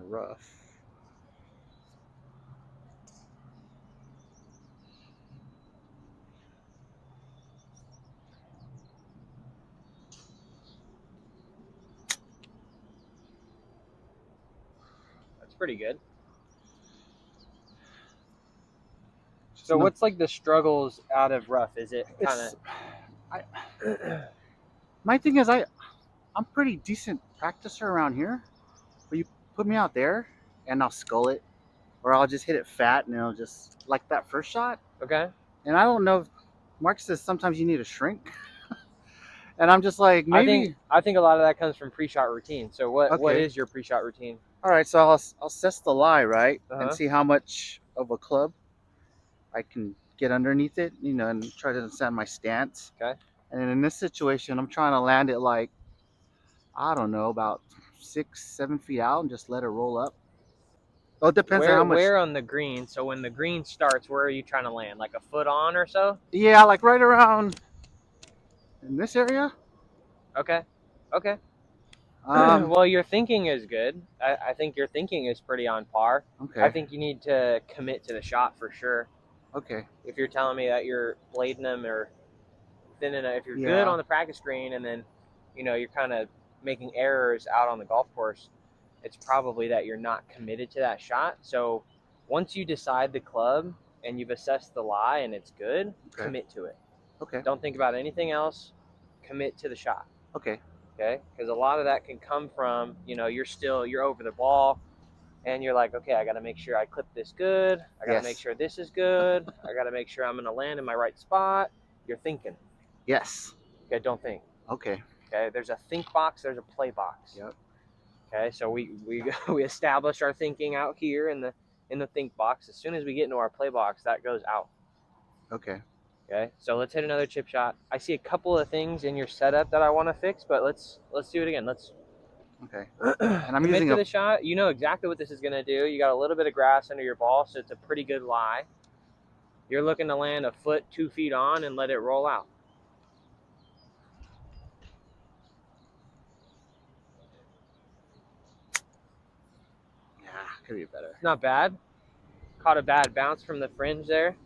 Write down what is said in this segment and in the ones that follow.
the rough. That's pretty good. Just So no, what's like the struggles out of rough? Is it kind it's I. of My thing is I'm pretty decent practicer around here, but you put me out there and I'll skull it, or I'll just hit it fat and it'll just like that first shot. okay? And I don't know. If, Mark says sometimes you need to shrink, and I'm just like maybe I think a lot of that comes from pre-shot routine. So what okay. is your pre-shot routine? All right, so I'll assess the lie right and Uh-huh. see how much of a club I can get underneath it, and try to understand my stance. Okay. And in this situation, I'm trying to land it like I don't know about 6, 7 feet out and just let it roll up. Oh, it depends on how much. Where on the green? So when the green starts, where are you trying to land? Like a foot on or so? Yeah, like right around in this area. Okay. Okay. Um, Well, your thinking is good. I think your thinking is pretty on par. I okay, think you need to commit to the shot for sure. okay, If you're telling me that you're blading them or thinning, if you're good yeah, on the practice green and then, you're kind of making errors out on the golf course, it's probably that you're not committed to that shot. So once you decide the club and you've assessed the lie and it's good, okay, commit to it. okay, Don't think about anything else. Commit to the shot. okay, Okay, because a lot of that can come from you're over the ball and you're like, okay, I got to make sure I clip this good, I got to make yes, sure this is good, I got to make sure I'm going to land in my right spot. You're thinking. yes, Okay, don't think. okay, Okay, there's a think box, there's a play box. yep, Okay, so we we establish our thinking out here in the think box. As soon as we get into our play box, that goes out. okay, Okay, so let's hit another chip shot. I see a couple of things in your setup that I want to fix, but let's do it again. Let's okay. And I'm commit using to a the shot. You know exactly what this is going to do. You got a little bit of grass under your ball, so it's a pretty good lie. You're looking to land a foot, 2 feet on, and let it roll out. yeah, could be better. It's not bad. Caught a bad bounce from the fringe there.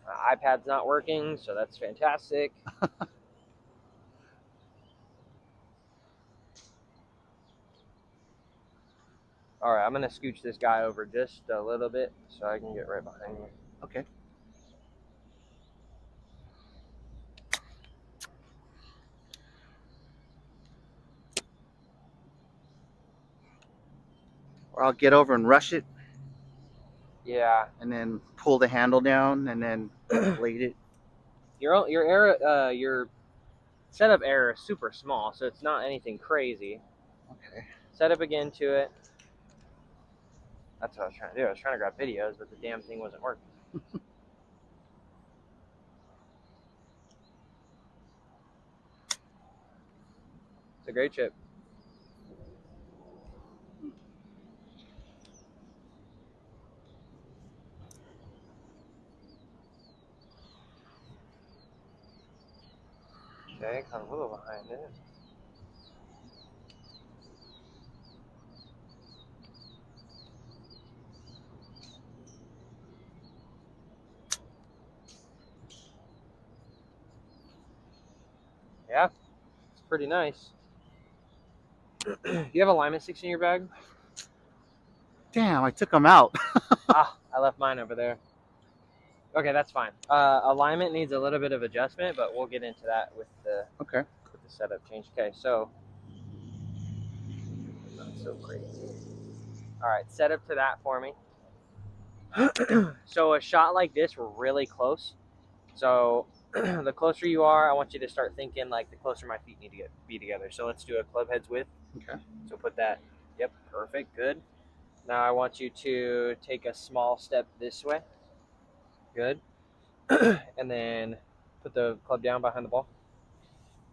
iPad's not working, so that's fantastic. All right, I'm going to scooch this guy over just a little bit so I can get right behind you. Okay, or I'll get over and rush it, Yeah. and then pull the handle down, and then blade it. Your error, your setup error is super small, so it's not anything crazy. Okay, Set up again to it. That's what I was trying to do. I was trying to grab videos, but the damn thing wasn't working. It's a great chip. Okay, kind of a little behind it. Yeah, it's pretty nice. You have alignment sticks in your bag? damn, I took them out. Ah, I left mine over there. Okay, that's fine. Alignment needs a little bit of adjustment, but we'll get into that Okay, with the setup change. Okay, so not so crazy. All right, set up to that for me. So a shot like this, we're really close. So the closer you are, I want you to start thinking like the closer my feet need to be together. So let's do a club heads width. okay, So put that. Yep, perfect, good. Now I want you to take a small step this way. Good. And then put the club down behind the ball.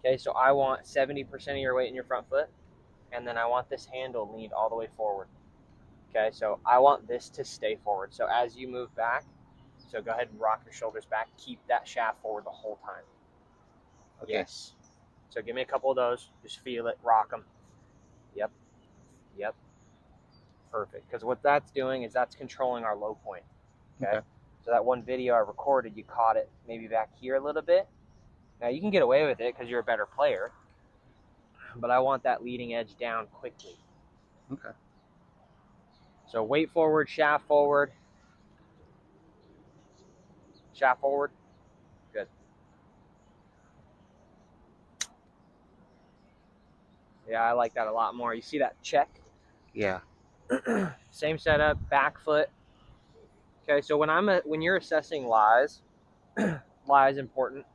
Okay, so I want 70% of your weight in your front foot, and then I want this handle leaned all the way forward. Okay, so I want this to stay forward. So as you move back, so go ahead and rock your shoulders back. Keep that shaft forward the whole time. Okay. Yes. So give me a couple of those. Just feel it, rock them. Yep, yep. Perfect. Because what that's doing is that's controlling our low point. Okay? So that one video I recorded, you caught it maybe back here a little bit. Now you can get away with it because you're a better player, but I want that leading edge down quickly. Okay. So weight forward, shaft forward. Shaft forward. Good. Yeah, I like that a lot more. You see that check? Yeah. Same setup, back foot. Okay, so when you're assessing lies, lie is important,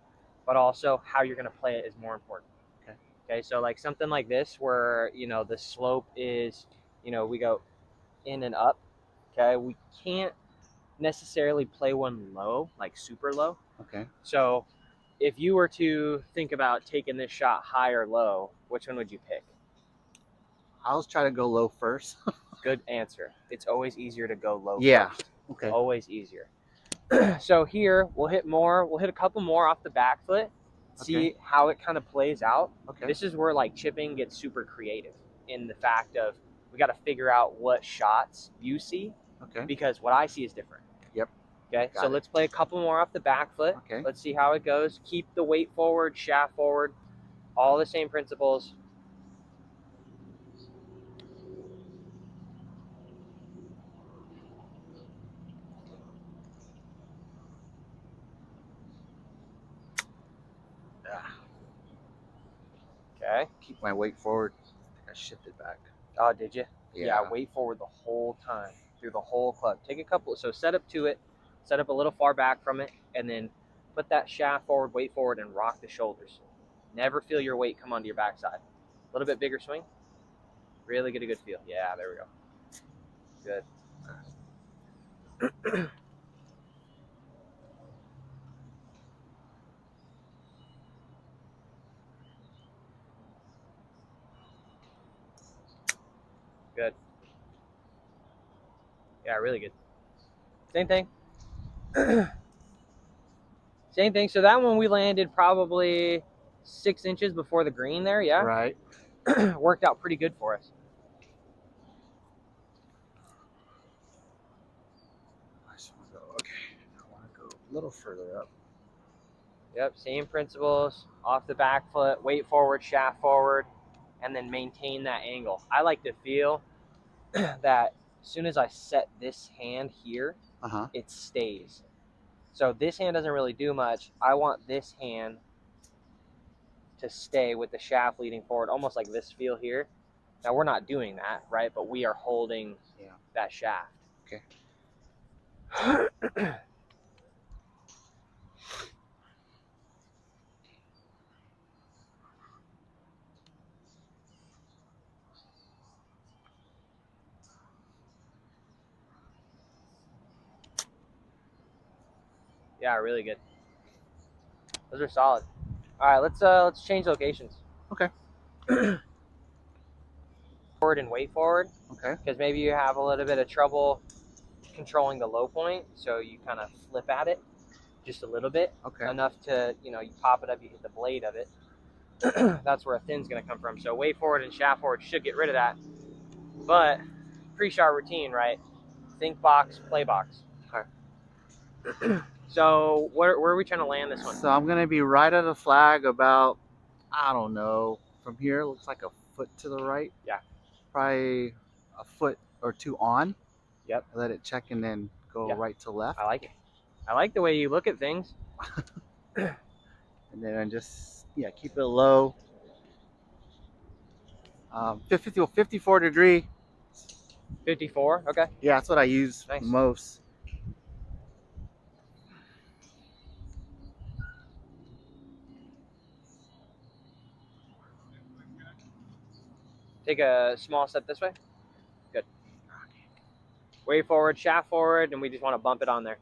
but also how you're going to play it is more important. Okay. Okay, so like something like this where, the slope is, we go in and up. Okay, we can't necessarily play one low, like super low. Okay. So if you were to think about taking this shot high or low, which one would you pick? I'll try to go low first. Good answer. It's always easier to go low Yeah. first. Okay. Always easier. So here we'll hit a couple more off the back foot, see how it kind of plays out. Okay. This is where like chipping gets super creative in the fact of we got to figure out what shots you see Okay. because what I see is different. Yep. Okay, so let's play a couple more off the back foot. Okay. Let's see how it goes. Keep the weight forward, shaft forward, all the same principles. Okay. Keep my weight forward. I shifted back. Oh, did you? Yeah. Weight forward the whole time through the whole club. Take a couple. So set up to it. Set up a little far back from it, and then put that shaft forward, weight forward, and rock the shoulders. Never feel your weight come onto your backside. A little bit bigger swing. Really get a good feel. Yeah, there we go. Good. Good. Yeah, really good. Same thing. Same thing. So that one we landed probably 6 inches before the green there. Yeah. Right. Worked out pretty good for us. I just want to go. Okay. I want to go a little further up. Yep, same principles. Off the back foot, weight forward, shaft forward, and then maintain that angle. I like to feel that as soon as I set this hand here, it stays. So this hand doesn't really do much. I want this hand to stay with the shaft leading forward, almost like this feel here. Now we're not doing that, right? But we are holding that shaft. Okay. Yeah, really good. Those are solid. All right, let's change locations. Okay. Forward and weight forward. Okay. Because maybe you have a little bit of trouble controlling the low point, so you kind of flip at it just a little bit, enough to, you pop it up, you hit the blade of it. That's where a thin's going to come from. So weight forward and shaft forward should get rid of that. But pre-shot routine, right? Think box, play box. Okay. So where are we trying to land this one? So I'm going to be right at the flag about, I don't know, from here, it looks like a foot to the right. Yeah. Probably a foot or two on. Yep. Let it check and then go right to left. I like it. I like the way you look at things. And then just, keep it low. 54 degree. 54, okay. Yeah, that's what I use most. Take a small step this way. Good. Weight forward, shaft forward, and we just want to bump it on there.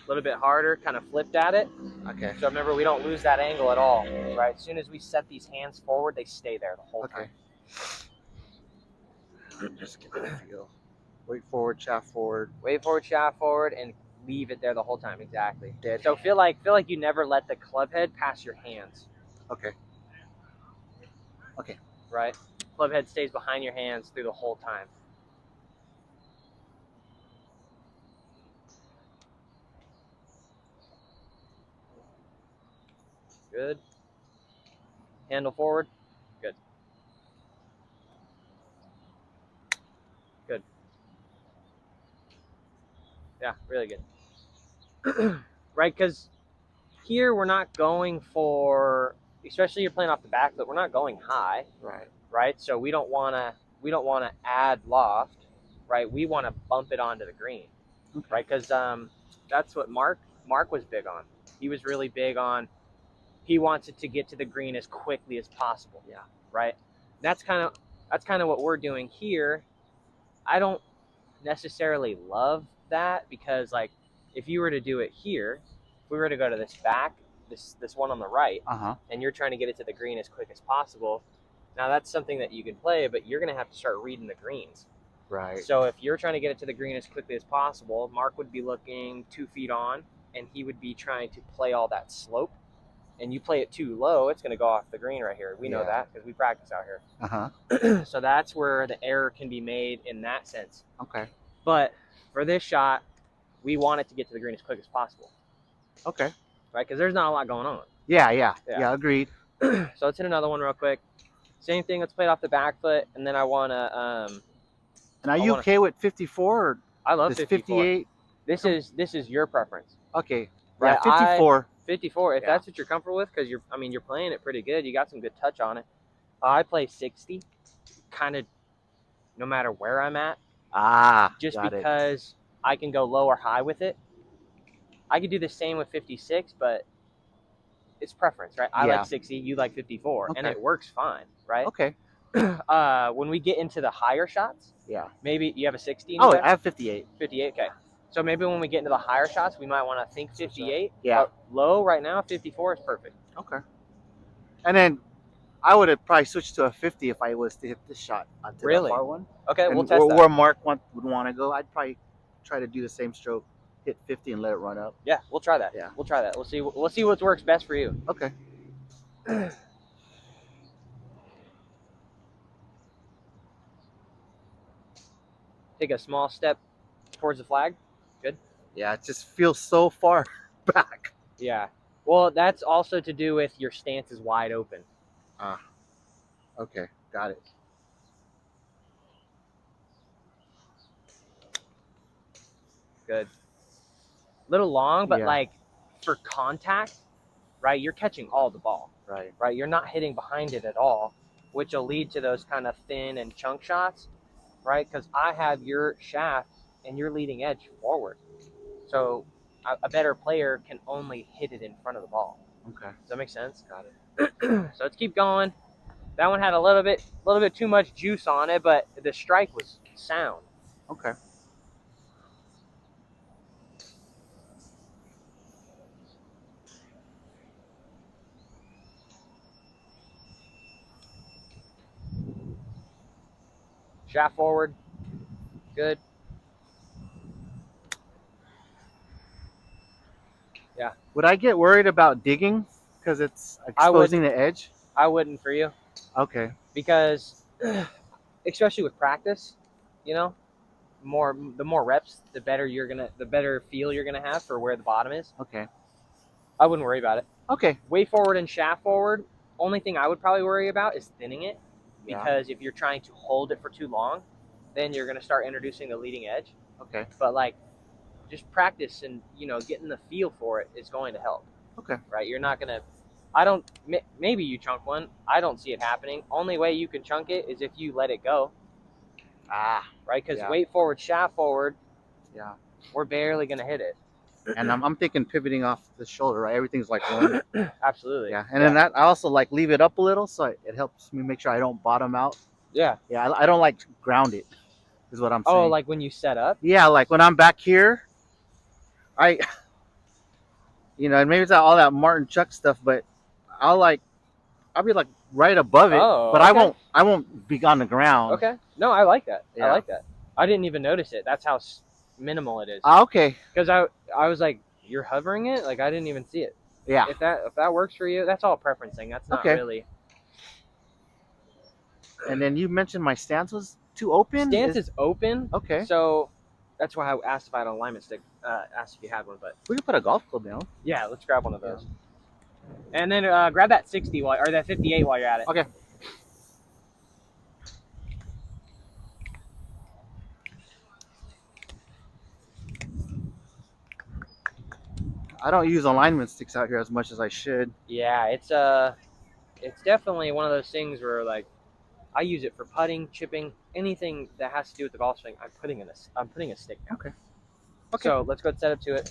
a little bit harder, kind of flipped at it. Okay. So remember, we don't lose that angle at all, right? As soon as we set these hands forward, they stay there the whole time. Just get the feel. Weight forward, shaft forward. Weight forward, shaft forward, and leave it there the whole time. Exactly. Dead. So feel like you never let the club head pass your hands. Okay. Okay. Right? Club head stays behind your hands through the whole time. Good. Handle forward. Good. Good. Yeah, really good. Right? Because here we're not going for, especially you're playing off the back, but we're not going high. Right. Right? So we don't want to add loft. Right? We want to bump it onto the green. Okay. Right? Because that's what Mark was big on. He was really big on. He wants it to get to the green as quickly as possible. Yeah. Right. That's kind of what we're doing here. I don't necessarily love that because, like, if you were to do it here, if we were to go to this back, this one on the right, and you're trying to get it to the green as quick as possible, now that's something that you can play, but you're going to have to start reading the greens. Right. So if you're trying to get it to the green as quickly as possible, Mark would be looking 2 feet on, and he would be trying to play all that slope. And you play it too low, it's going to go off the green right here. We know that because we practice out here. So that's where the error can be made in that sense. Okay. But for this shot, we want it to get to the green as quick as possible. Okay. Right? Because there's not a lot going on. Yeah. Agreed. So let's hit another one real quick. Same thing. Let's play it off the back foot, and then I want to. And are you okay with 54 or I love 54. 58? This is your preference. Okay. Right. Yeah, 54. 54. If that's what you're comfortable with, because you're playing it pretty good. You got some good touch on it. I play 60, kind of, no matter where I'm at. Just because I can go low or high with it. I could do the same with 56, but it's preference, right? I like 60, you like 54, and it works fine, right? Okay. When we get into the higher shots, maybe you have a 60. I have 58. 58, okay. So maybe when we get into the higher shots, we might want to think 58. Yeah. But low right now, 54 is perfect. Okay. And then I would have probably switched to a 50 if I was to hit this shot onto the far one. Okay, and we'll test that. Where Mark would want to go, I'd probably try to do the same stroke, hit 50 and let it run up. Yeah, we'll try that. Yeah. We'll try that. We'll see what works best for you. Okay. Take a small step towards the flag. Good. Yeah, it just feels so far back. Yeah. Well, that's also to do with your stance is wide open. Okay, got it. Good. Little long, but like for contact, right? You're catching all the ball. Right. Right. You're not hitting behind it at all, which will lead to those kind of thin and chunk shots, right? Because I have your shaft and your leading edge forward, so a better player can only hit it in front of the ball. Okay. Does that make sense? Got it. So let's keep going. That one had a little bit too much juice on it, but the strike was sound. Okay. Shaft forward. Good. Yeah. Would I get worried about digging because it's exposing the edge? I wouldn't for you. Okay. Because, especially with practice, you know, the more reps, the better feel you're gonna have for where the bottom is. Okay. I wouldn't worry about it. Okay. Weight forward and shaft forward. Only thing I would probably worry about is thinning it, because if you're trying to hold it for too long, then you're gonna start introducing the leading edge. Okay. But like, just practice and getting the feel for it is going to help. Okay. Right. You're not gonna. Maybe you chunk one. I don't see it happening. Only way you can chunk it is if you let it go. Right? Because weight forward, shaft forward. Yeah. We're barely gonna hit it. And I'm thinking pivoting off the shoulder, right? Everything's like one. Absolutely. Yeah. And then that I also like leave it up a little, so it helps me make sure I don't bottom out. Yeah. Yeah. I don't like ground it. Is what I'm saying. Oh, like when you set up? Yeah, like when I'm back here, You know, and maybe it's not all that Martin Chuck stuff, but I'll like I'll be like right above it, Oh, but okay. I won't be on the ground. Okay. No, I like that. I Yeah. like that. I didn't even notice it. That's how minimal it is. Okay. Because I was like, you're hovering it? Like I didn't even see it. Yeah. If that works for you, that's all a preference thing. That's not Okay. really. And then you mentioned my stance was too open. Stance is open. Okay. So that's why I asked if I had an alignment stick. Asked if you had one, but We can put a golf club down. yeah, let's grab one of those. And then grab that 60 or that 58 while you're at it. Okay. I don't use alignment sticks out here as much as I should. Yeah, it's definitely one of those things where like I use it for putting, chipping, anything that has to do with the golf swing. I'm putting a stick down. Okay. So let's go set up to it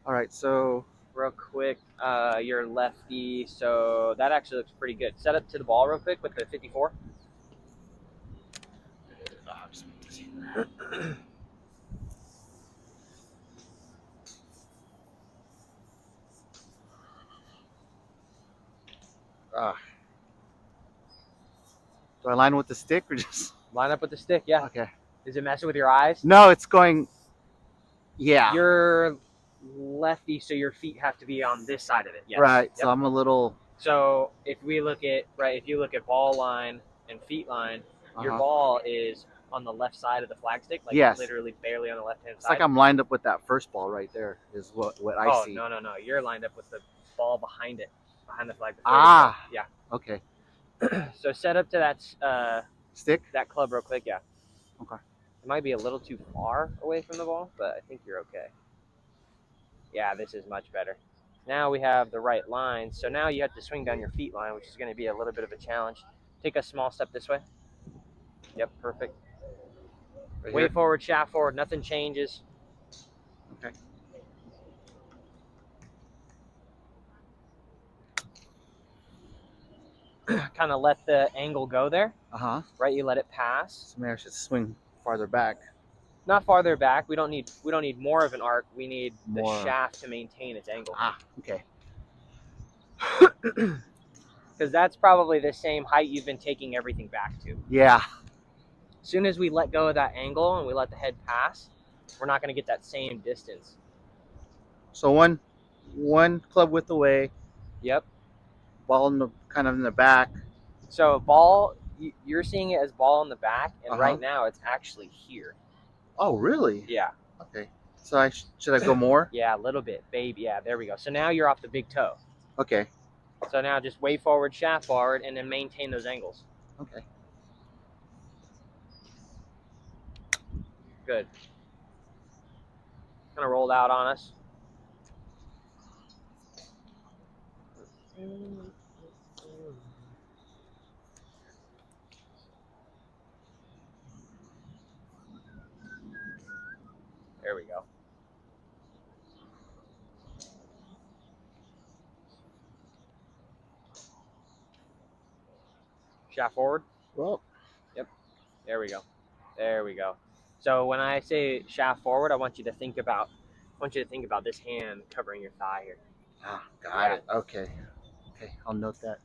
All right. So real quick. You're lefty, so that actually looks pretty good. Set up to the ball real quick with the 54. do I line with the stick or just Line up with the stick. Yeah. okay? Is it messing with your eyes? No, it's going. Yeah. You're lefty, so your feet have to be on this side of it. Yes. Right. Yep. So I'm a little. So if we look at if you look at ball line and feet line, your ball is on the left side of the flagstick, like Yes. literally barely on the left hand It's side. like I'm lined up with that first ball right there. Is what I see. Oh no! You're lined up with the ball behind it, behind the flag. Yeah. Okay. So set up to that Stick. that club real quick. Yeah. Okay. It might be a little too far away from the ball, but I think you're okay. Yeah, this is much better. Now we have the right line. So now you have to swing down your feet line, which is going to be a little bit of a challenge. Take a small step this way. Yep, perfect. Right Way here. forward, shaft forward. Nothing changes. Okay. Kind of let the angle go there. Right, you let it pass. So maybe I should swing farther back. Not farther back. We don't need more of an arc. We need More. the shaft to maintain its angle. Okay. Because that's probably the same height you've been taking everything back to. Yeah. As soon as we let go of that angle and we let the head pass, we're not going to get that same distance. So one club width away. Yep. Ball in the kind of in the back. So ball, you're seeing it as ball in the back, and right now it's actually here. Oh, really? Yeah. Okay. So should I go more? Yeah, a little bit, baby. Yeah, there we go. So now you're off the big toe. Okay. So now just way forward, shaft forward, and then maintain those angles. Okay. Good. Kind of rolled out on us. There we go. Shaft forward. Well. Yep. There we go. There we go. So when I say shaft forward, I want you to think about this hand covering your thigh here. Got it. Okay. Okay, I'll note that.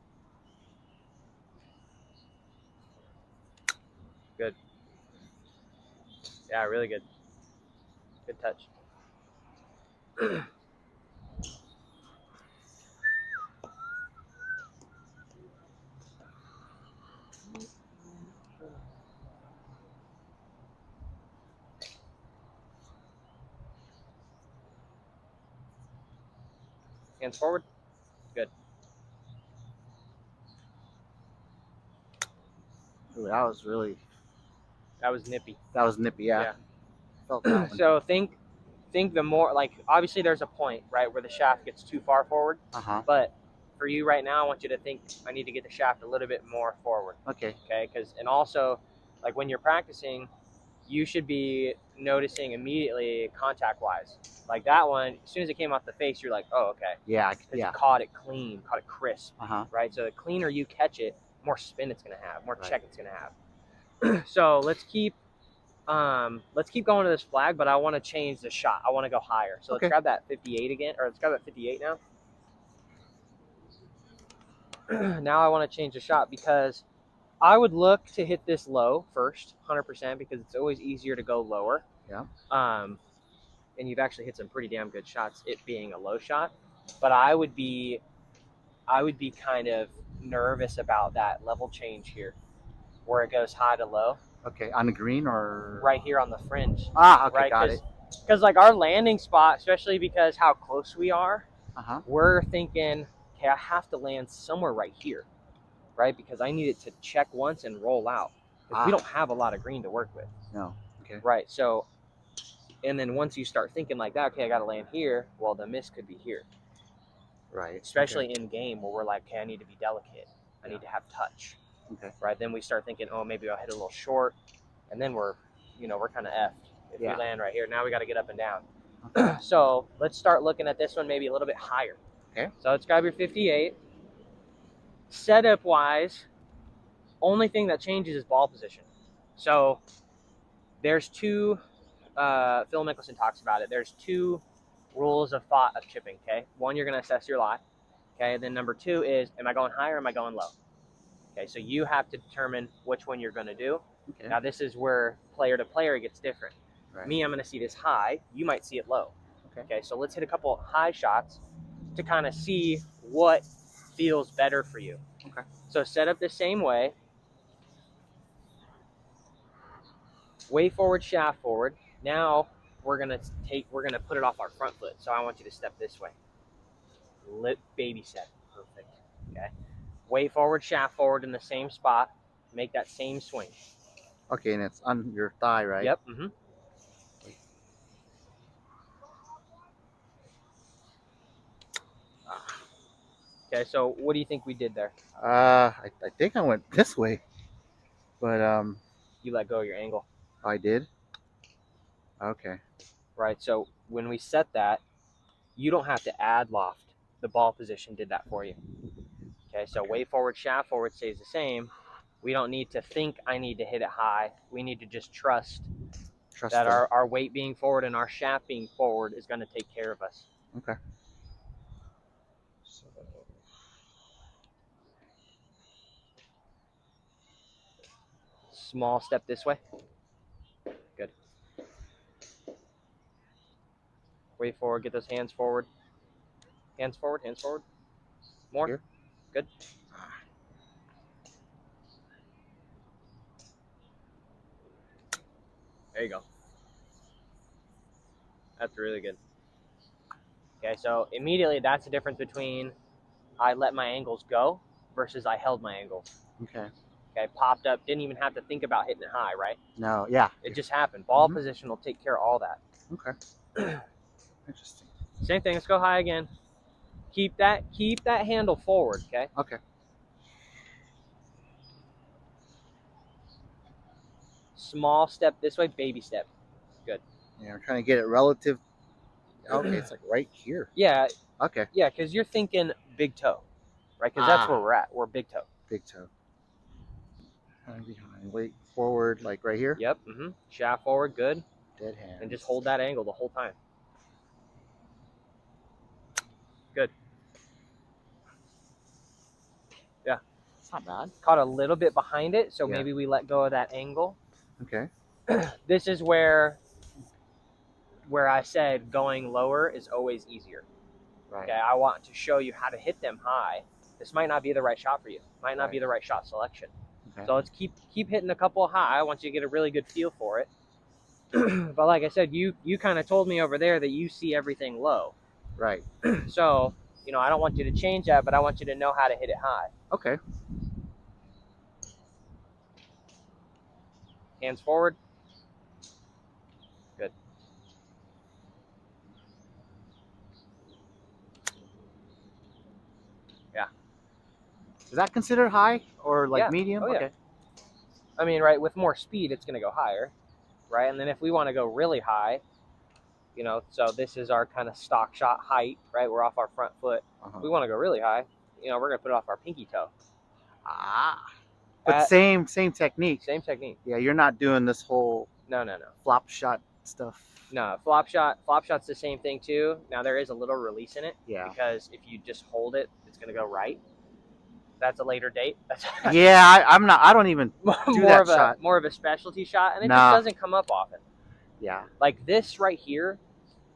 Good. Yeah, really good. Good touch. Hands forward. Good. Ooh, that was nippy. That was nippy, yeah. Felt that one. So think the more, like, obviously there's a point, right, where the shaft gets too far forward. But for you right now, I want you to think I need to get the shaft a little bit more forward. Okay. Okay, and also, like, when you're practicing, you should be noticing immediately contact-wise. Like that one, as soon as it came off the face, you're like, oh, okay. Yeah. Because you caught it clean, caught it crisp. Right? So the cleaner you catch it, more spin it's going to have, more check it's going to have. So let's keep Let's keep going to this flag, but I want to change the shot. I want to go higher. So let's Okay. grab that 58 again, or let's grab that 58 now. Now I want to change the shot because I would look to hit this low first, 100%, because it's always easier to go lower. Yeah. And you've actually hit some pretty damn good shots, it being a low shot. But I would be kind of nervous about that level change here, where it goes high to low. Okay. On the green or Right here on the fringe. Ah, okay, Right, got it. because like our landing spot, especially because how close we are, Uh-huh. we're thinking, okay, I have to land somewhere right here, right? Because I need it to check once and roll out. Because we don't have a lot of green to work with. No. Okay. Right. So, and then once you start thinking like that, okay, I got to land here. Well, the miss could be here, Right. especially in game where we're like, okay, I need to be delicate. I need to have touch. Okay. Right. Then we start thinking, oh, maybe I'll hit a little short, and then we're kind of effed if we land right here. Now we got to get up and down. Okay. So let's start looking at this one maybe a little bit higher. Okay. So let's grab your 58. Setup wise, only thing that changes is ball position. So there's two. Phil Mickelson talks about it. There's two rules of thought of chipping. Okay, one, you're going to assess your lie. Okay, then number two is, am I going high or am I going low? Okay, so you have to determine which one you're going to do. Okay. Now this is where player to player gets different. Right. Me, I'm going to see this high. You might see it low. Okay. So let's hit a couple high shots to kind of see what feels better for you. Okay. So set up the same way. Way forward, shaft forward. Now we're gonna put it off our front foot. So I want you to step this way. Baby step. Perfect. Okay. Way forward, shaft forward in the same spot. Make that same swing. Okay, and it's on your thigh, right? Yep. Mm-hmm. Okay, so what do you think we did there? I think I went this way, but You let go of your angle. I did. Okay. Right. So when we set that, you don't have to add loft. The ball position did that for you. Okay. So way forward, shaft forward stays the same. We don't need to think I need to hit it high. We need to just trust that our weight being forward and our shaft being forward is going to take care of us. Okay. Small step this way. Good. Way forward. Get those hands forward. Hands forward. Hands forward. More. Here. Good. There you go. That's really good. Okay, so immediately that's the difference between I let my angles go versus I held my angles. Okay. Okay, popped up, didn't even have to think about hitting it high, right? No, yeah. It just happened. Ball position will take care of all that. Okay. Interesting. Same thing, let's go high again. Keep that handle forward, okay? Okay. Small step this way, baby step. Good. Yeah, I'm trying to get it relative. Okay, it's like right here. Yeah. Okay. Yeah, because you're thinking big toe, right? Because that's where we're at. We're big toe. Big toe. Behind. Weight forward, like right here. Yep. Mm-hmm. Shaft forward, good. Dead hand. And just hold that angle the whole time. Good. Yeah. It's not bad. Caught a little bit behind it, so Yeah. maybe we let go of that angle. Okay. This is where I said going lower is always easier. Right. Okay, I want to show you how to hit them high. This might not be the right shot for you. Might not be the right shot selection. Okay. So let's keep hitting a couple high once you get a really good feel for it. But like I said, you kind of told me over there that you see everything low. Right. So, I don't want you to change that, but I want you to know how to hit it high. Okay. Hands forward. Good. Yeah. Is that considered high or like medium? Oh, yeah. Okay. I mean, right, with more speed, it's going to go higher, right? And then if we want to go really high, so this is our kind of stock shot height, right? We're off our front foot. We want to go really high, we're going to put it off our pinky toe. But same technique. Same technique. Yeah, you're not doing this whole No. flop shot stuff. No, flop shot's the same thing too. Now there is a little release in it. Yeah. Because if you just hold it, it's gonna go right. That's a later date. That's Yeah, I'm not. I don't even do that shot. More of a specialty shot, and it Nah. just doesn't come up often. Yeah. Like this right here,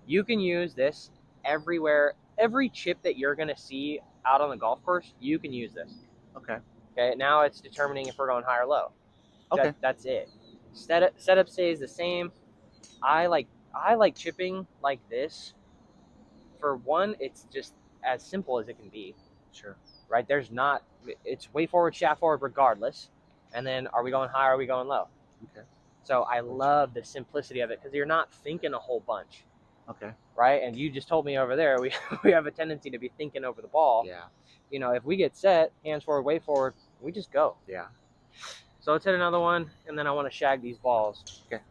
you can use this everywhere. Every chip that you're gonna see out on the golf course, you can use this. Okay. Okay. Now it's determining if we're going high or low. Okay. That's it. Setup stays the same. I like chipping like this. For one, it's just as simple as it can be. Sure. Right? It's way forward, shaft forward, regardless. And then, are we going high or are we going low? Okay. So I love the simplicity of it because you're not thinking a whole bunch. Okay. Right? And you just told me over there, we have a tendency to be thinking over the ball. Yeah. You know, if we get set, hands forward, way forward, we just go. Yeah. So let's hit another one, and then I want to shag these balls. Okay.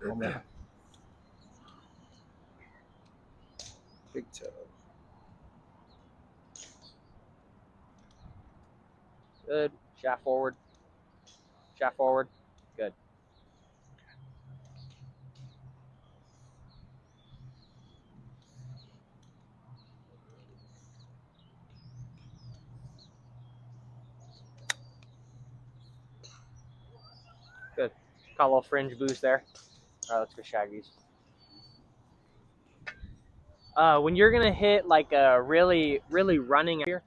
Big toe. Good. Shaft forward. Shaft forward. Good. Good. Got a little fringe boost there. All right, let's go shag these. When you're gonna hit like a really running here,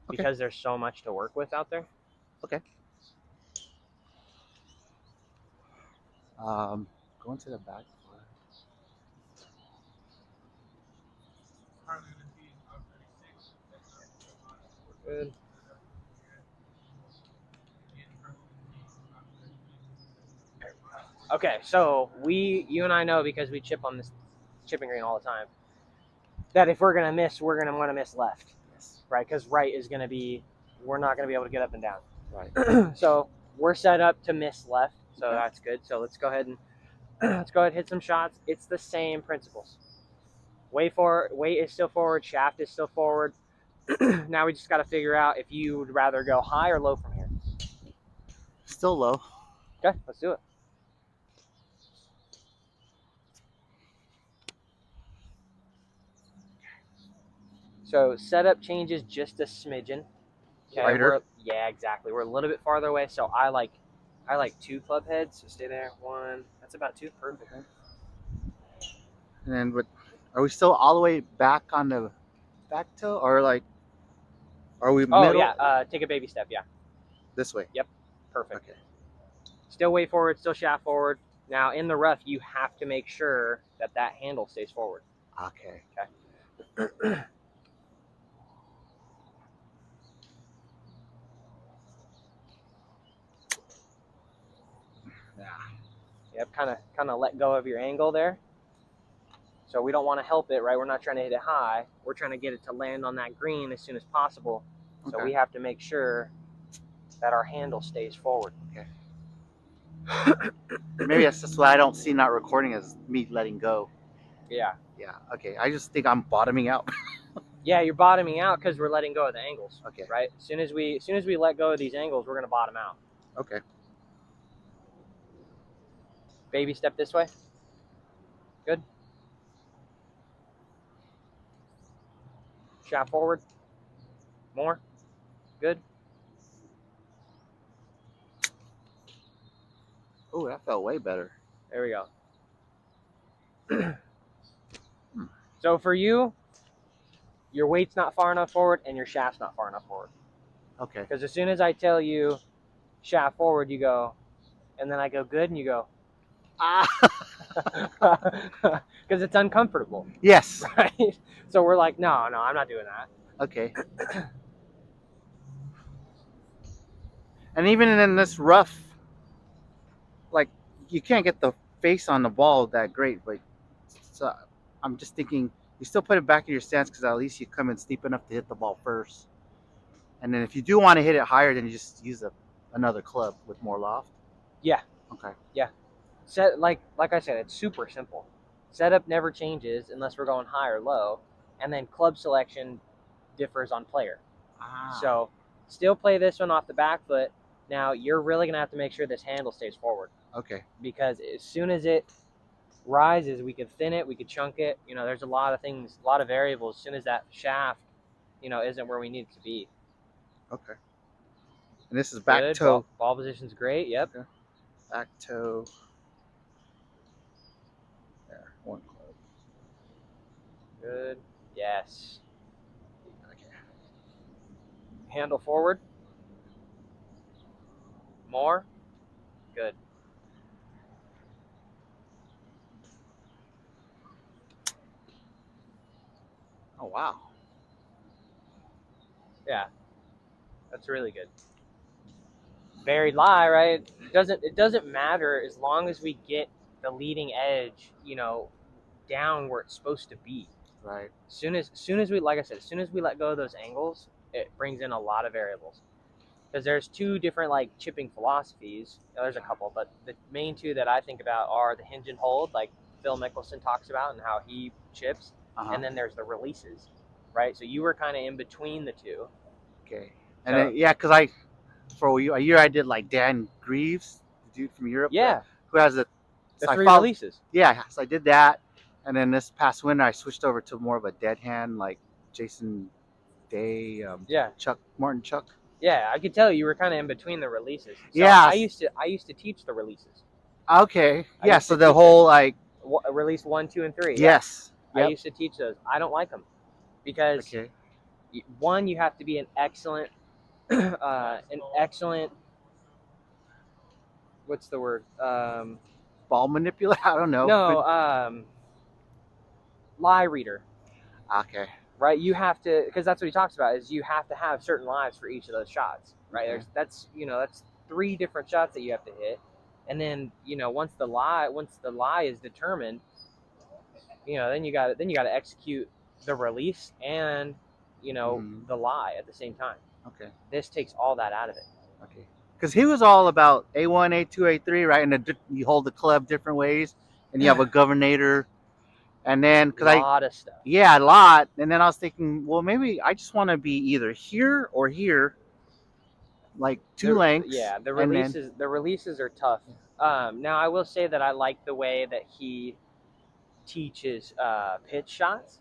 because there's so much to work with out there. Okay. Going to the back. Good. Okay, so you and I know, because we chip on this chipping green all the time, that if we're gonna miss, we're gonna want to miss left, Yes. right? Because right is gonna be, we're not gonna be able to get up and down. Right. So we're set up to miss left, so Okay. that's good. So let's go ahead and hit some shots. It's the same principles. Weight is still forward, shaft is still forward. Now we just got to figure out if you would rather go high or low from here. Still low. Okay, let's do it. So setup changes just a smidgen. Okay, Wider. Yeah, exactly. We're a little bit farther away, so I like 2 club heads. So stay there. 1. That's about 2. Perfect. And then, are we still all the way back on the back toe, or like, are we middle? Oh yeah, take a baby step. Yeah. This way. Yep. Perfect. Okay. Still way forward. Still shaft forward. Now in the rough, you have to make sure that handle stays forward. Okay. Okay. Yeah. Yep. Kind of let go of your angle there. So we don't want to help it, right? We're not trying to hit it high. We're trying to get it to land on that green as soon as possible. So Okay. we have to make sure that our handle stays forward. Okay. Maybe that's just why I don't see not recording as me letting go. Yeah. Yeah. Okay. I just think I'm bottoming out. Yeah, you're bottoming out because we're letting go of the angles. Okay. Right. As soon as we let go of these angles, we're gonna bottom out. Okay. Baby step this way. Good. Shaft forward. More. Good. Oh, that felt way better. There we go. So for you, your weight's not far enough forward and your shaft's not far enough forward. Okay. Because as soon as I tell you shaft forward, you go, and then I go good, and you go, Ah. because it's uncomfortable. Yes. Right? So we're like, no, I'm not doing that. Okay. And even in this rough, like, you can't get the face on the ball that great, but so I'm just thinking you still put it back in your stance because at least you come in steep enough to hit the ball first. And then if you do want to hit it higher, then you just use another club with more loft. Yeah. Okay. Yeah. Like I said, it's super simple. Setup never changes unless we're going high or low, and then club selection differs on player. So still play this one off the back foot. Now you're really gonna have to make sure this handle stays forward. Okay. because as soon as it rises, we could thin it, we could chunk it. There's a lot of things, a lot of variables. As soon as that shaft, isn't where we need it to be. Okay. And this is back Good. toe. Ball position's great. Yep. Okay. Back toe. There. One club. Good. Yes. Okay. Handle forward. More. Good. Oh wow. Yeah. That's really good. Buried lie, right? It doesn't matter as long as we get the leading edge, down where it's supposed to be. Right. Soon as we, like I said, as soon as we let go of those angles, it brings in a lot of variables. Because there's two different like chipping philosophies. There's a couple, but the main two that I think about are the hinge and hold, like Phil Mickelson talks about and how he chips, Uh-huh. and then there's the releases, right? So you were kind of in between the two. Okay. And So then yeah, because for a year I did like Dan Greaves, the dude from Europe, yeah, who has a. the So I three followed. releases. Yeah, so I did that, and then this past winter I switched over to more of a dead hand, like Jason Day, Yeah, Chuck Martin Chuck. yeah, I could tell you were kind of in between the releases. So Yeah. I used to teach the releases. Okay. I Yeah. used So to the teach them. whole like. Release 1, 2, and 3. Yeah, Yes. I Yep. used to teach those. I don't like them because Okay. one, you have to be an excellent, an excellent. What's the word? Ball manipulator. I don't know. No, lie reader. Okay. Right? You have to, because that's what he talks about. Is you have to have certain lies for each of those shots. Right? Okay. That's 3 different shots that you have to hit, and then once the lie is determined, then you got to execute the release and Mm-hmm. the lie at the same time. Okay. This takes all that out of it. Okay. Because he was all about A1, A2, A3, right? And you hold the club different ways, and you have a governor, and then A lot of stuff. yeah, a lot. And then I was thinking, well, maybe I just want to be either here or here, like two lengths, The and then releases are tough. Now I will say that I like the way that he teaches pitch shots.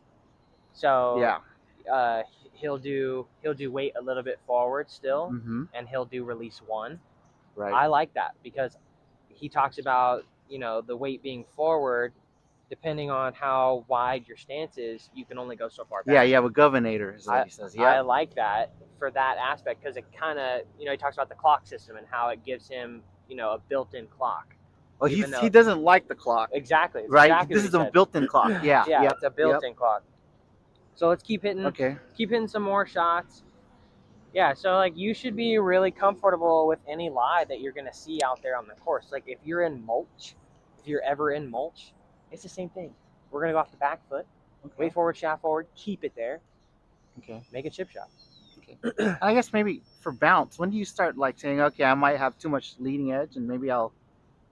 So yeah. he'll do weight a little bit forward still, Mm-hmm. and he'll do release 1. Right. I like that because he talks about the weight being forward. Depending on how wide your stance is, you can only go so far Yeah, back. you have a governor, is what I he says. I Yep. like that for that aspect because it kind of he talks about the clock system and how it gives him a built-in clock, Well, even he though doesn't like the clock, exactly it's right? exactly This what he is a said. built-in clock. Yeah. Yeah, Yep. it's a Yep. built-in clock. So let's Okay. keep hitting some more shots. Yeah, so like you should be really comfortable with any lie that you're gonna see out there on the course. Like if you're in mulch, if you're ever in mulch, it's the same thing. We're gonna go off the back foot, weight forward, shaft forward, keep it there, Okay. make a chip shot. Okay. I guess maybe for bounce, when do you start like saying, okay, I might have too much leading edge, and maybe I'll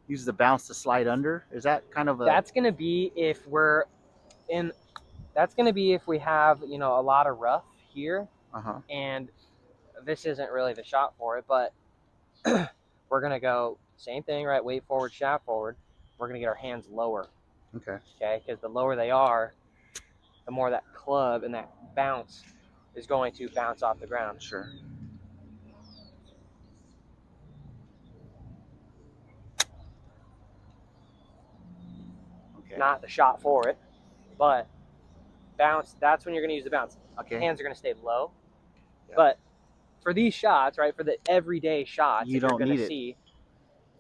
use the bounce to slide under? Is that kind of a? That's gonna be if we're in. That's gonna be if we have a lot of rough here, Uh huh. and this isn't really the shot for it, but we're gonna go same thing, right? Weight forward, shaft forward. We're gonna get our hands lower, Okay. okay? Because the lower they are, the more that club and that bounce is going to bounce off the ground. Sure. Okay. Not the shot for it, but bounce. That's when you're going to use the bounce. Okay. Hands are going to stay low. Yep. But for these shots, right, for the everyday shots You that you're don't going to need it. see,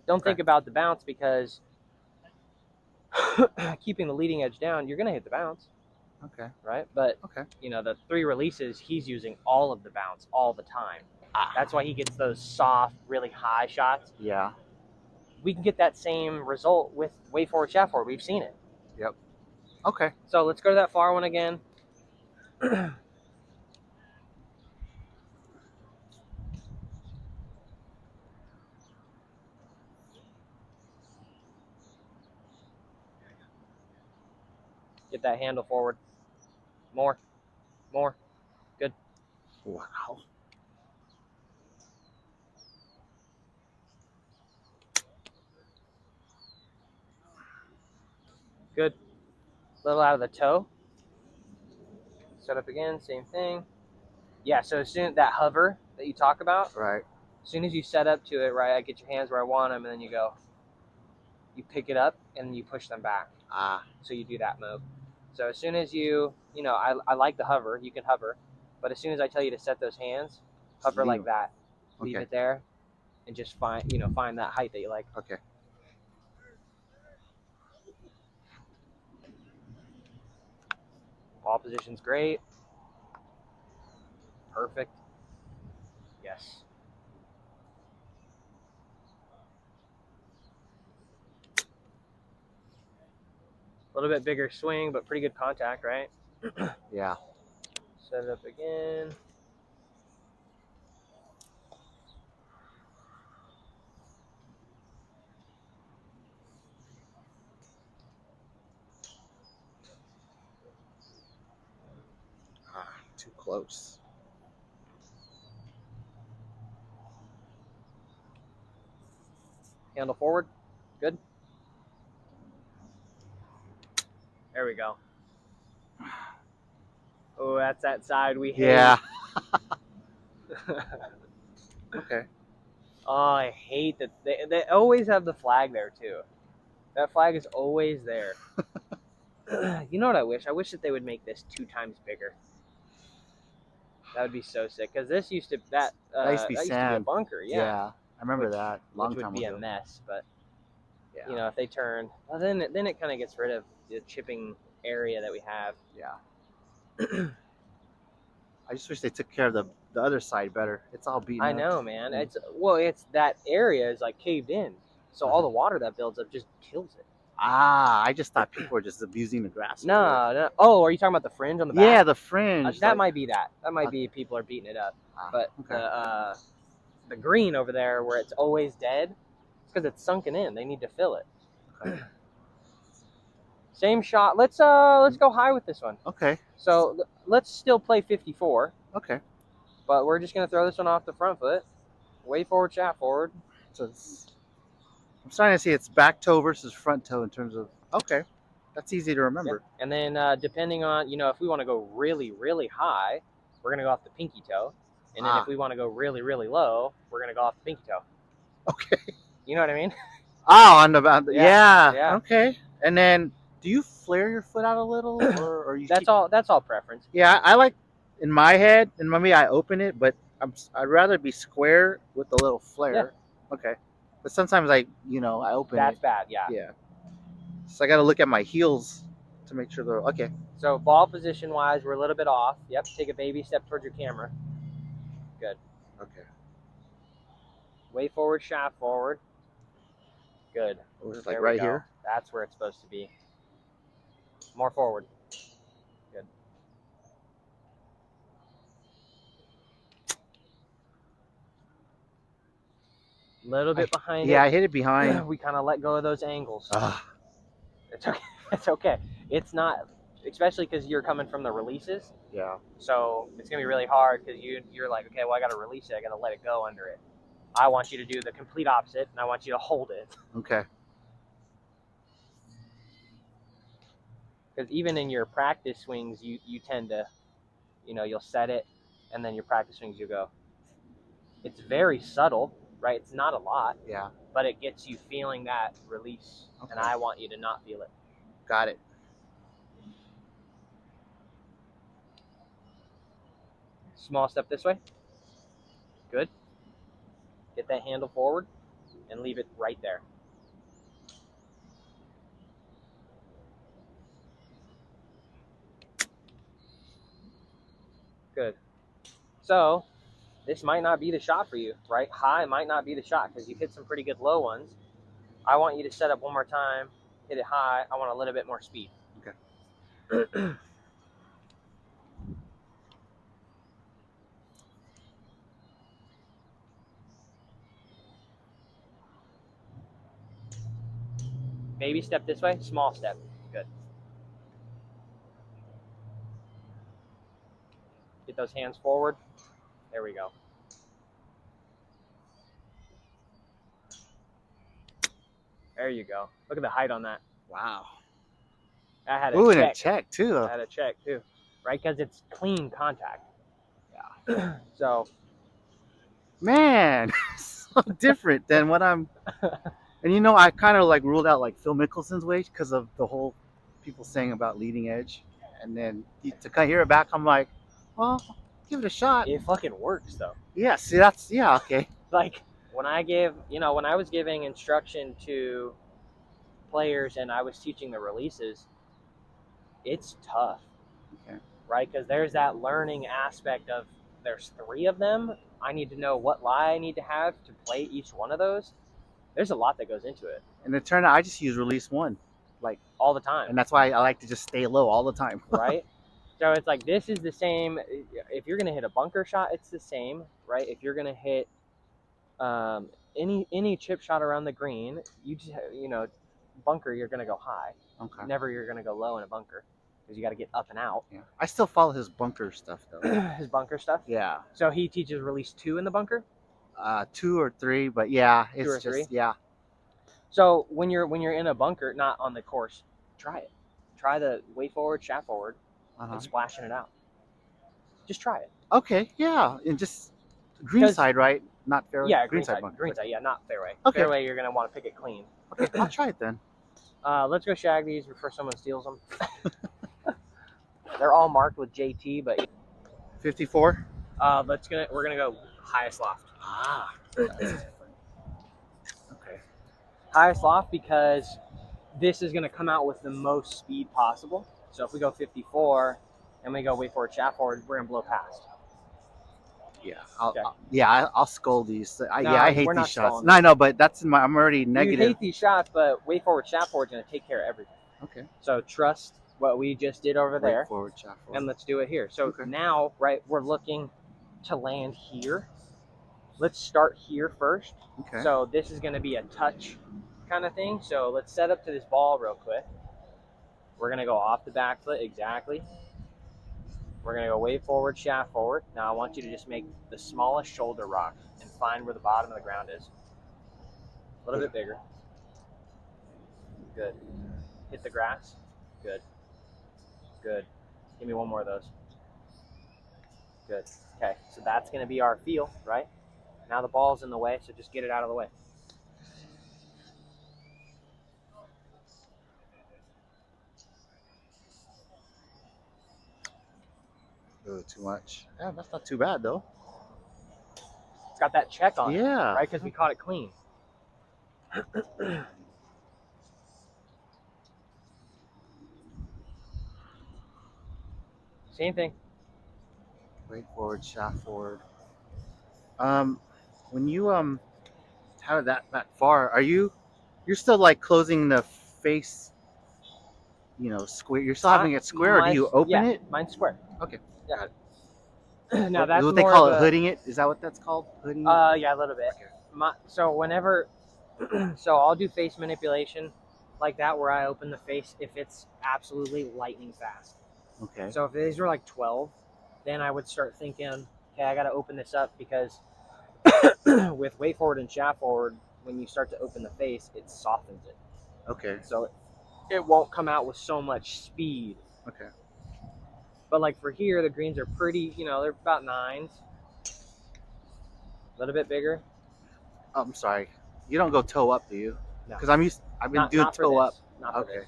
don't Okay. think about the bounce because keeping the leading edge down, you're going to hit the bounce, Okay. right? But Okay. the 3 releases, he's using all of the bounce all the time. That's why he gets those soft, really high shots. Yeah. We can get that same result with weight forward, shaft forward. We've seen it. Yep. Okay. So let's go to that far one again. Get that handle forward. More. Good. Wow. Good. A little out of the toe. Set up again, same thing. Yeah, so as soon that hover that you talk about, Right. as soon as you set up to it, right, I get your hands where I want them, and then you go, you pick it up, and you push them back. Ah. So you do that move. So as soon as I like the hover, you can hover, but as soon as I tell you to set those hands, hover Leave like 'em. that, leave Okay. it there, and just find that height that you like. Okay. Ball position's great. Perfect. Yes. A little bit bigger swing, but pretty good contact, right? Yeah. Set it up again. Ah, too close. Handle forward. Good. There we go. Oh, that's that side we hate. Yeah. Okay. Oh, I hate that they always have the flag there too. That flag is always there. You know what I wish? I wish that they would make this 2 times bigger. That would be so sick. Because this used to That used to be that used to be a sand. bunker, yeah. Yeah. I remember that. Which Long would time be ago. a mess. But Yeah. if they turn, well, then it kind of gets rid of the chipping area that we have. Yeah. I just wish they took care of the other side better. It's all beaten I up. know, man. It's that area is like caved in, so all the water that builds up just kills it. Ah, I just thought people were just abusing the grass. No. Oh, are you talking about the fringe on the back? Yeah, the fringe. That like, might be that. That might Okay. be people are beating it up. Ah, But okay. the green over there where it's always dead, it's because it's sunken in. They need to fill it. Okay. Same shot. Let's go high with this one. Okay. So let's still play 54, Okay. but we're just gonna throw this one off the front foot. Way forward, shaft forward. So I'm starting to see it's back toe versus front toe in terms of. Okay, that's easy to remember. Yeah. And then depending on if we want to go really really high, we're gonna go off the pinky toe. And then if we want to go really really low, we're gonna go off the pinky toe. Okay. You know what I mean? Oh, on the Yeah. yeah. Okay. And then, do you flare your foot out a little, or you? That's all preference. Yeah, I like in my head, and maybe I open it, but I'd rather be square with a little flare. Yeah. Okay. But sometimes I open That's it. bad. Yeah. Yeah. So I got to look at my heels to make sure they're okay. So ball position wise, we're a little bit off. Yep. Take a baby step towards your camera. Good. Okay. Way forward, shaft forward. Good. Like There right we go. here. That's where it's supposed to be. More forward. Good. Little bit behind it. Yeah, I hit it behind. We kind of let go of those angles. Ugh. It's okay. It's okay. It's not, especially because you're coming from the releases. Yeah. So it's gonna be really hard because you're like, okay, well I gotta release it. I gotta let it go under it. I want you to do the complete opposite, and I want you to hold it. Okay. Because even in your practice swings, you tend to, you'll set it, and then your practice swings you go. It's very subtle, right? It's not a lot. Yeah. But it gets you feeling that release, Okay. and I want you to not feel it. Got it. Small step this way. Good. Get that handle forward and leave it right there. Good. So this might not be the shot for you, right? High might not be the shot because you've hit some pretty good low ones. I want you to set up one more time, hit it high. I want a little bit more speed. Okay. Baby step this way, small step. Good. Get those hands forward. There we go. There you go. Look at the height on that. Wow. I had a Ooh, and a check. check too. I had a check too, right? Because it's clean contact. Yeah. So, Man, so different than what I'm. And you know, I kind of like ruled out like Phil Mickelson's way because of the whole people saying about leading edge, and then to kind of hear it back, I'm like, well, give it a shot. it fucking works though. Yeah, see, that's yeah, okay. Like when when I was giving instruction to players and I was teaching the releases, it's tough, Okay. right? Because there's that learning aspect of there's 3 of them. I need to know what lie I need to have to play each one of those. There's a lot that goes into it And it turned out I just use release one, like, all the time, and that's why I like to just stay low all the time. right? So it's like this is the same. If you're gonna hit a bunker shot, it's the same, right? If you're gonna hit any chip shot around the green, bunker, you're gonna go high. Okay. Never you're gonna go low in a bunker because you got to get up and out. Yeah. I still follow his bunker stuff though. His bunker stuff. Yeah. So he teaches release 2 in the bunker. 2 or 3, but yeah, it's 2 or just 3. yeah. So when you're in a bunker, not on the course, try it. Try the way forward, shaft forward, and splashing it out. Just try it. Okay, yeah, and just green side, right? Not fairway. Yeah, green side. bunker. Green side, yeah, not fairway. Okay. Fairway, you're gonna want to pick it clean. Okay, I'll try it then. Let's go shag these before someone steals them. They're all marked with JT, but 54. we're gonna go highest loft. Ah. Okay. Highest loft because this is gonna come out with the most speed possible. So if we go 54 and we go way forward, shaft forward, we're gonna blow past. Yeah, I'll skull these. I hate these shots. Stalling. No, I know, but that's in my. I'm already negative. You hate these shots, but way forward, shaft forward is gonna take care of everything. Okay. So trust what we just did over there. Way forward, shaft forward. And let's do it here. So now, right, we're looking to land here. Let's start here first. Okay. So this is going to be a touch kind of thing. So let's set up to this ball real quick. We're going to go off the back foot, exactly. We're going to go way forward, shaft forward. Now I want you to just make the smallest shoulder rock and find where the bottom of the ground is. A little bit bigger. Good. Hit the grass. Good. Good. Give me one more of those. Good. Okay, so that's going to be our feel, right? Now the ball's in the way, so just get it out of the way. Oh, too much. Yeah, that's not too bad though. It's got that check on it, Yeah. right? Because we caught it clean. Same thing. Way forward, shaft forward. When you have that far, you're still like closing the face, square. You're still having it square, or do you open it? Mine's square. Okay. Yeah. Now that's what they more call of it, hooding it. Is that what that's called? Hooding. Yeah, a little bit. Okay. So whenever, so I'll do face manipulation like that, where I open the face if it's absolutely lightning fast. Okay. So if these were like 12, then I would start thinking, okay, I got to open this up because with way forward and shaft forward, when you start to open the face, it softens it. Okay. So it won't come out with so much speed. Okay. But like for here, the greens are pretty, they're about 9s. A little bit bigger. Oh, I'm sorry. You don't go toe up, do you? No. Because I've been doing toe up. Not for this.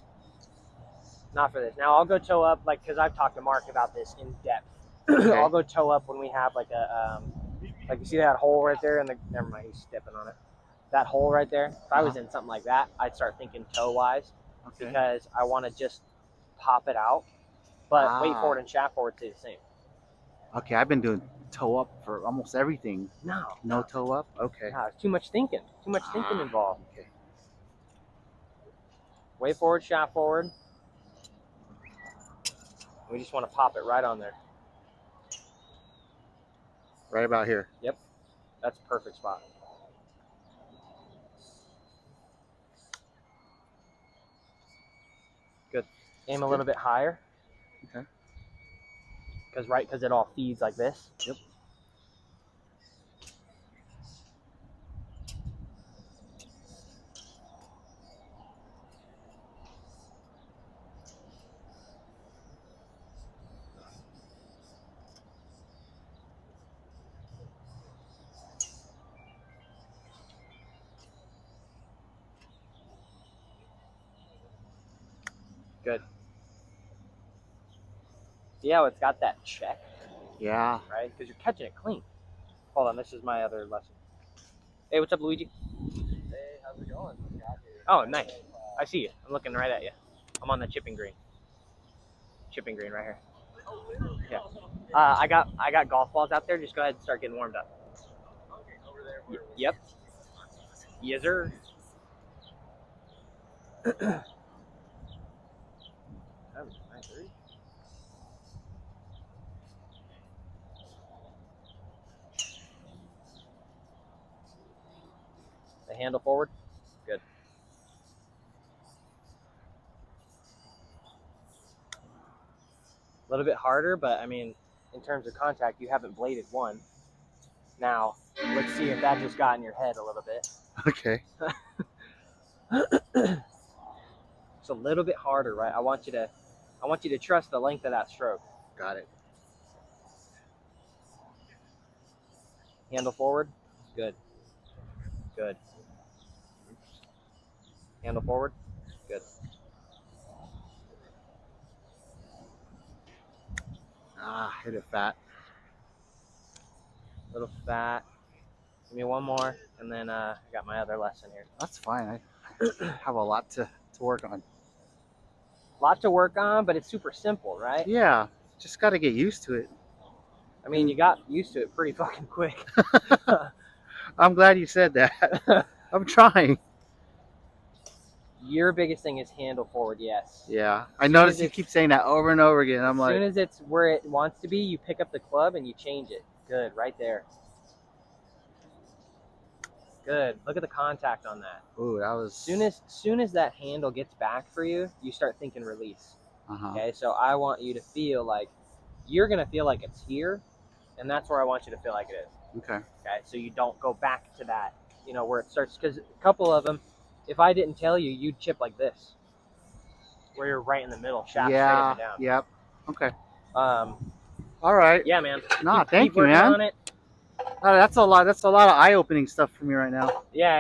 Not for this. Now I'll go toe up, like, because I've talked to Mark about this in depth. Okay. I'll go toe up when we have like a, like you see that hole right there, and never mind, he's stepping on it. That hole right there. If I was in something like that, I'd start thinking toe wise, because I want to just pop it out. But weight forward and shaft forward stay the same. Okay, I've been doing toe up for almost everything. No toe up. Okay. No, it's too much thinking. Too much thinking involved. Okay. Way forward, shaft forward. We just want to pop it right on there. Right about here. Yep. That's a perfect spot. Good. Aim a little bit higher. Okay. Because it all feeds like this. Yep. Good. See how it's got that check, Yeah. right? Because you're catching it clean. Hold on, this is my other lesson. Hey, what's up, Luigi? Hey, how's it going? Oh, nice. I see you. I'm looking right at you. I'm on the chipping green. Chipping green right here. Yeah. I got golf balls out there. Just go ahead and start getting warmed up. Okay, over there. Yep. Yes, sir. The handle forward. Good. A little bit harder, but I mean, in terms of contact, you haven't bladed one. Now, let's see if that just got in your head a little bit. Okay. It's a little bit harder, right? I want you to trust the length of that stroke. Got it. Handle forward. Good. Good. Handle forward. Good. Ah, hit it fat. Little fat. Give me one more, and then I got my other lesson here. That's fine. I have a lot to work on. Lot to work on, but it's super simple, right? Yeah. Just got to get used to it. I mean, you got used to it pretty fucking quick. I'm glad you said that. I'm trying. Your biggest thing is handle forward, yes. Yeah. I noticed you keep saying that over and over again. I'm As soon like, as it's where it wants to be, you pick up the club and you change it. Good, right there. Good. Look at the contact on that. ooh, that was. Soon as that handle gets back for you, you start thinking release. Uh-huh. Okay, so I want you to feel like you're gonna feel like it's here, and that's where I want you to feel like it is. Okay. Okay, so you don't go back to that, where it starts. Because a couple of them, if I didn't tell you, you'd chip like this, where you're right in the middle, shaft straight up and down. Yep. Okay. Um, All right. yeah, man. Nah, Keep thank you, working man. on it. That's a lot. That's a lot of eye-opening stuff for me right now. Yeah.